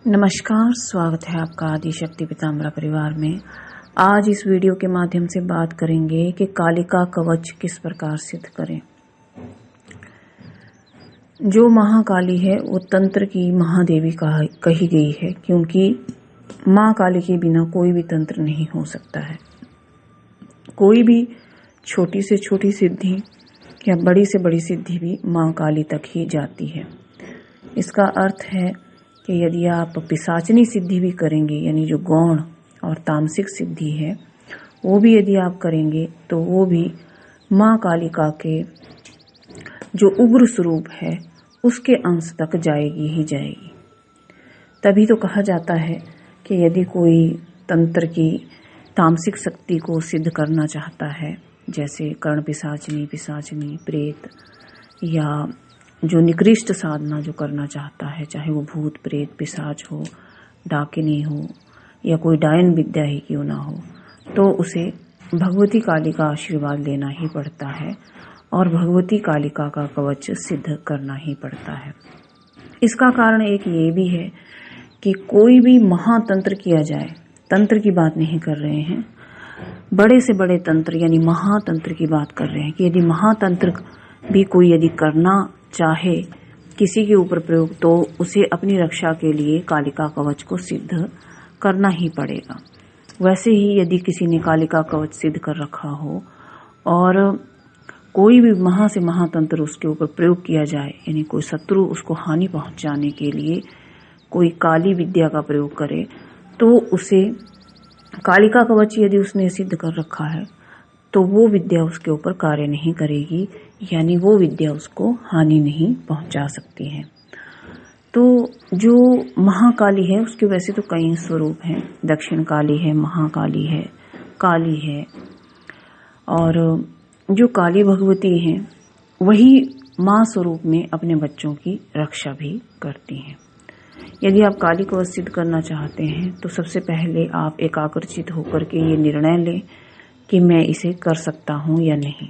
नमस्कार, स्वागत है आपका आदिशक्ति पीताम्बरा परिवार में। आज इस वीडियो के माध्यम से बात करेंगे कि कालिका कवच किस प्रकार सिद्ध करें। जो महाकाली है वो तंत्र की महादेवी कही गई है, क्योंकि माँ काली के बिना कोई भी तंत्र नहीं हो सकता है। कोई भी छोटी से छोटी सिद्धि या बड़ी से बड़ी सिद्धि भी माँ काली तक ही जाती है। इसका अर्थ है कि यदि आप पिशाचनी सिद्धि भी करेंगे, यानी जो गौण और तामसिक सिद्धि है वो भी यदि आप करेंगे, तो वो भी माँ कालिका के जो उग्र स्वरूप है उसके अंश तक जाएगी ही जाएगी। तभी तो कहा जाता है कि यदि कोई तंत्र की तामसिक शक्ति को सिद्ध करना चाहता है, जैसे कर्ण पिशाचनी, प्रेत, या जो निकृष्ट साधना जो करना चाहता है, चाहे वो भूत प्रेत पिशाच हो, डाकिनी हो, या कोई डायन विद्या ही क्यों ना हो, तो उसे भगवती काली का आशीर्वाद लेना ही पड़ता है और भगवती कालिका का कवच सिद्ध करना ही पड़ता है। इसका कारण एक ये भी है कि कोई भी महातंत्र किया जाए, तंत्र की बात नहीं कर रहे हैं, बड़े से बड़े तंत्र यानी महातंत्र की बात कर रहे हैं कि यदि महातंत्र भी कोई यदि करना चाहे किसी के ऊपर प्रयोग, तो उसे अपनी रक्षा के लिए कालिका कवच को सिद्ध करना ही पड़ेगा। वैसे ही यदि किसी ने कालिका कवच सिद्ध कर रखा हो और कोई भी महा से महातंत्र उसके ऊपर प्रयोग किया जाए, यानी कोई शत्रु उसको हानि पहुंचाने के लिए कोई काली विद्या का प्रयोग करे, तो उसे कालिका कवच यदि उसने सिद्ध कर रखा है तो वो विद्या उसके ऊपर कार्य नहीं करेगी, यानी वो विद्या उसको हानि नहीं पहुंचा सकती है। तो जो महाकाली है उसके वैसे तो कई स्वरूप हैं, दक्षिण काली है, महाकाली है, काली है, और जो काली भगवती हैं वही माँ स्वरूप में अपने बच्चों की रक्षा भी करती हैं। यदि आप काली कवच सिद्ध करना चाहते हैं तो सबसे पहले आप एकाग्रचित होकर के ये निर्णय लें कि मैं इसे कर सकता हूँ या नहीं।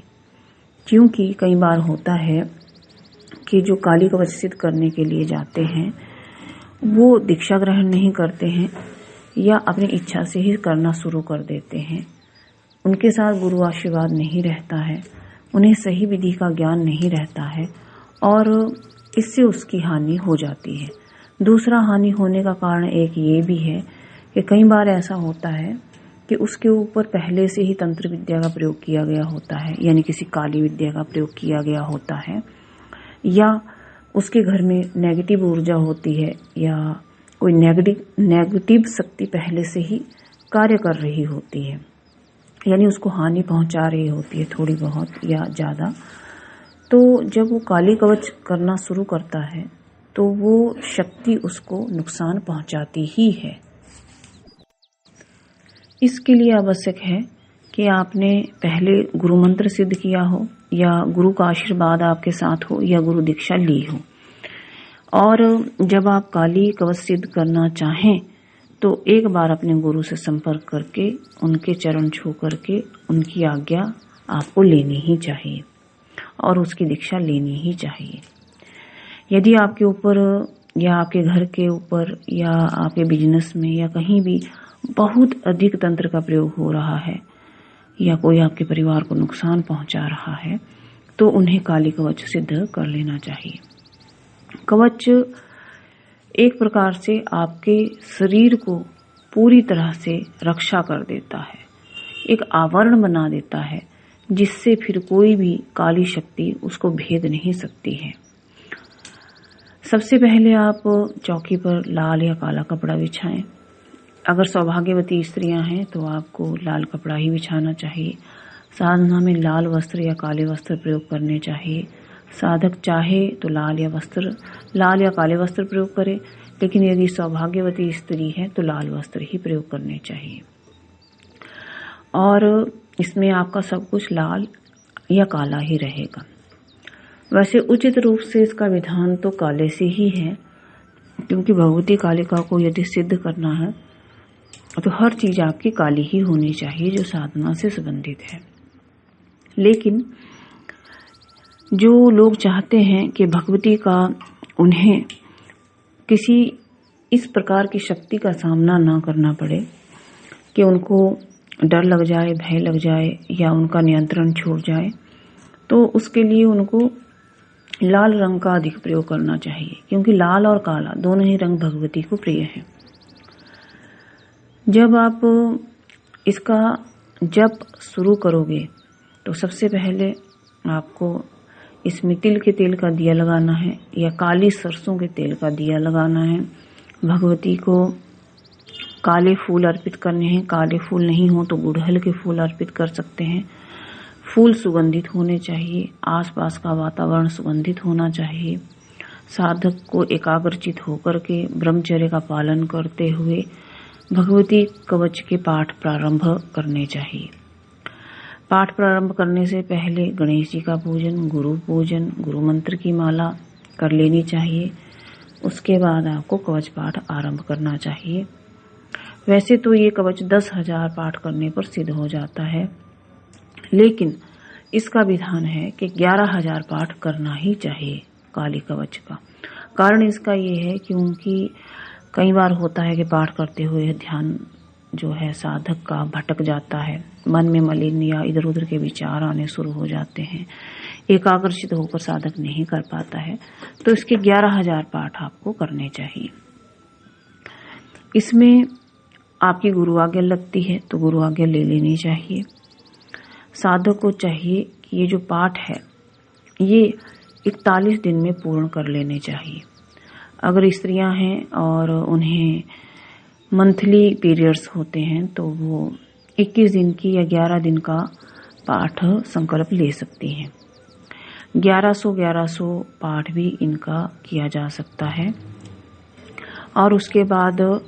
क्योंकि कई बार होता है कि जो काली कवच सिद्ध करने के लिए जाते हैं वो दीक्षा ग्रहण नहीं करते हैं या अपनी इच्छा से ही करना शुरू कर देते हैं। उनके साथ गुरु आशीर्वाद नहीं रहता है, उन्हें सही विधि का ज्ञान नहीं रहता है और इससे उसकी हानि हो जाती है। दूसरा हानि होने का कारण एक ये भी है कि कई बार ऐसा होता है कि उसके ऊपर पहले से ही तंत्र विद्या का प्रयोग किया गया होता है, यानी किसी काली विद्या का प्रयोग किया गया होता है, या उसके घर में नेगेटिव ऊर्जा होती है या कोई नेगेटिव शक्ति पहले से ही कार्य कर रही होती है, यानी उसको हानि पहुंचा रही होती है थोड़ी बहुत या ज़्यादा। तो जब वो काली कवच करना शुरू करता है तो वो शक्ति उसको नुकसान पहुंचाती ही है। इसके लिए आवश्यक है कि आपने पहले गुरु मंत्र सिद्ध किया हो या गुरु का आशीर्वाद आपके साथ हो या गुरु दीक्षा ली हो। और जब आप काली कवच सिद्ध करना चाहें तो एक बार अपने गुरु से संपर्क करके उनके चरण छू करके उनकी आज्ञा आपको लेनी ही चाहिए और उसकी दीक्षा लेनी ही चाहिए। यदि आपके ऊपर या आपके घर के ऊपर या आपके बिजनेस में या कहीं भी बहुत अधिक तंत्र का प्रयोग हो रहा है या कोई आपके परिवार को नुकसान पहुंचा रहा है, तो उन्हें काली कवच सिद्ध कर लेना चाहिए। कवच एक प्रकार से आपके शरीर को पूरी तरह से रक्षा कर देता है, एक आवरण बना देता है जिससे फिर कोई भी काली शक्ति उसको भेद नहीं सकती है। सबसे पहले आप चौकी पर लाल या काला कपड़ा बिछाएं। अगर सौभाग्यवती स्त्रियां हैं तो आपको लाल कपड़ा ही बिछाना चाहिए। साधना में लाल वस्त्र या काले वस्त्र प्रयोग करने चाहिए। साधक चाहे तो लाल या काले वस्त्र प्रयोग करे, लेकिन यदि सौभाग्यवती स्त्री है तो लाल वस्त्र ही प्रयोग करने चाहिए। और इसमें आपका सब कुछ लाल या काला ही रहेगा। वैसे उचित रूप से इसका विधान तो काले से ही है, क्योंकि भगवती कालिका को यदि सिद्ध करना है तो हर चीज आपकी काली ही होनी चाहिए जो साधना से संबंधित है। लेकिन जो लोग चाहते हैं कि भगवती का उन्हें किसी इस प्रकार की शक्ति का सामना ना करना पड़े कि उनको डर लग जाए, भय लग जाए या उनका नियंत्रण छूट जाए, तो उसके लिए उनको लाल रंग का अधिक प्रयोग करना चाहिए, क्योंकि लाल और काला दोनों ही रंग भगवती को प्रिय हैं। जब आप इसका जप शुरू करोगे तो सबसे पहले आपको इसमें तिल के तेल का दिया लगाना है या काली सरसों के तेल का दिया लगाना है। भगवती को काले फूल अर्पित करने हैं। काले फूल नहीं हो तो गुड़हल के फूल अर्पित कर सकते हैं। फूल सुगंधित होने चाहिए, आसपास का वातावरण सुगंधित होना चाहिए। साधक को एकाग्रचित होकर के ब्रह्मचर्य का पालन करते हुए भगवती कवच के पाठ प्रारंभ करने चाहिए। पाठ प्रारंभ करने से पहले गणेश जी का पूजन, गुरु मंत्र की माला कर लेनी चाहिए। उसके बाद आपको कवच पाठ आरंभ करना चाहिए। वैसे तो ये कवच 10,000 पाठ करने पर सिद्ध हो जाता है, लेकिन इसका विधान है कि 11,000 पाठ करना ही चाहिए काली कवच का। कारण इसका ये है क्योंकि कई बार होता है कि पाठ करते हुए ध्यान जो है साधक का भटक जाता है, मन में मलिन या इधर उधर के विचार आने शुरू हो जाते हैं, एकाग्रचित होकर साधक नहीं कर पाता है, तो इसके 11,000 पाठ आपको करने चाहिए। इसमें आपकी गुरु आज्ञा लगती है तो गुरु आज्ञा ले लेनी चाहिए। साधक को चाहिए कि ये जो पाठ है ये 41 दिन में पूर्ण कर लेने चाहिए। अगर स्त्रियां हैं और उन्हें मंथली पीरियड्स होते हैं तो वो 21 दिन की या 11 दिन का पाठ संकल्प ले सकती हैं। 1100 पाठ भी इनका किया जा सकता है। और उसके बाद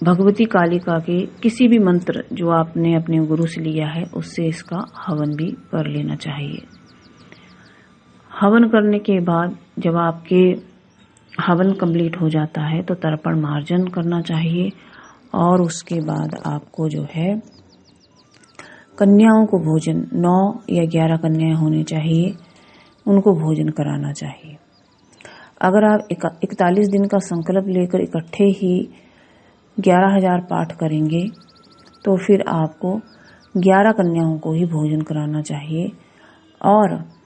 भगवती कालिका के किसी भी मंत्र जो आपने अपने गुरु से लिया है उससे इसका हवन भी कर लेना चाहिए। हवन करने के बाद जब आपके हवन कंप्लीट हो जाता है तो तर्पण मार्जन करना चाहिए और उसके बाद आपको जो है कन्याओं को भोजन 9 या 11 कन्याएं होनी चाहिए, उनको भोजन कराना चाहिए। अगर आप 41 दिन का संकल्प लेकर इकट्ठे ही 11,000 पाठ करेंगे तो फिर आपको 11 कन्याओं को ही भोजन कराना चाहिए। और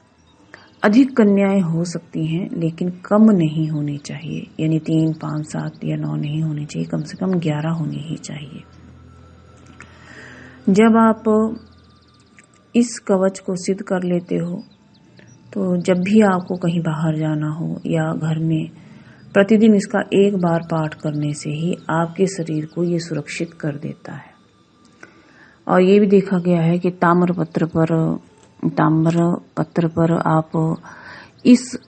अधिक कन्याएं हो सकती हैं लेकिन कम नहीं होनी चाहिए, यानी 3, 5, 7 या 9 नहीं होनी चाहिए, कम से कम 11 होनी ही चाहिए। जब आप इस कवच को सिद्ध कर लेते हो तो जब भी आपको कहीं बाहर जाना हो या घर में प्रतिदिन इसका एक बार पाठ करने से ही आपके शरीर को ये सुरक्षित कर देता है। और ये भी देखा गया है कि ताम्र पत्र पर आप इस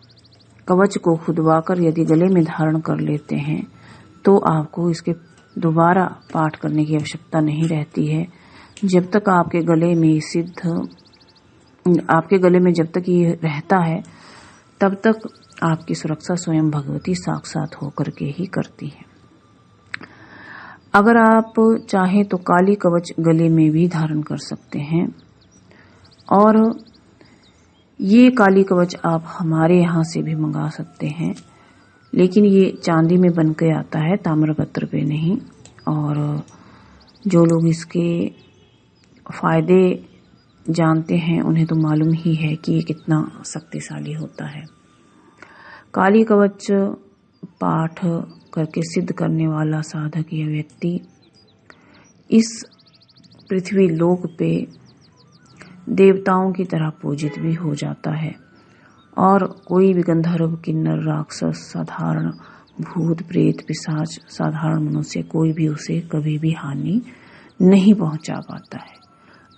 कवच को खुदवाकर यदि गले में धारण कर लेते हैं तो आपको इसके दोबारा पाठ करने की आवश्यकता नहीं रहती है। जब तक आपके गले में जब तक ये रहता है तब तक आपकी सुरक्षा स्वयं भगवती साक्षात होकर के ही करती है। अगर आप चाहें तो काली कवच गले में भी धारण कर सकते हैं। और ये काली कवच आप हमारे यहाँ से भी मंगा सकते हैं, लेकिन ये चांदी में बन के आता है, ताम्रपत्र पे नहीं। और जो लोग इसके फायदे जानते हैं उन्हें तो मालूम ही है कि ये कितना शक्तिशाली होता है। काली कवच पाठ करके सिद्ध करने वाला साधक या व्यक्ति इस पृथ्वी लोक पे देवताओं की तरह पूजित भी हो जाता है। और कोई भी गंधर्व, किन्नर, राक्षस, साधारण भूत, प्रेत, पिशाच, साधारण मनुष्य कोई भी उसे कभी भी हानि नहीं पहुंचा पाता है।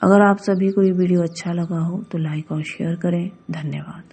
अगर आप सभी को ये वीडियो अच्छा लगा हो तो लाइक और शेयर करें। धन्यवाद।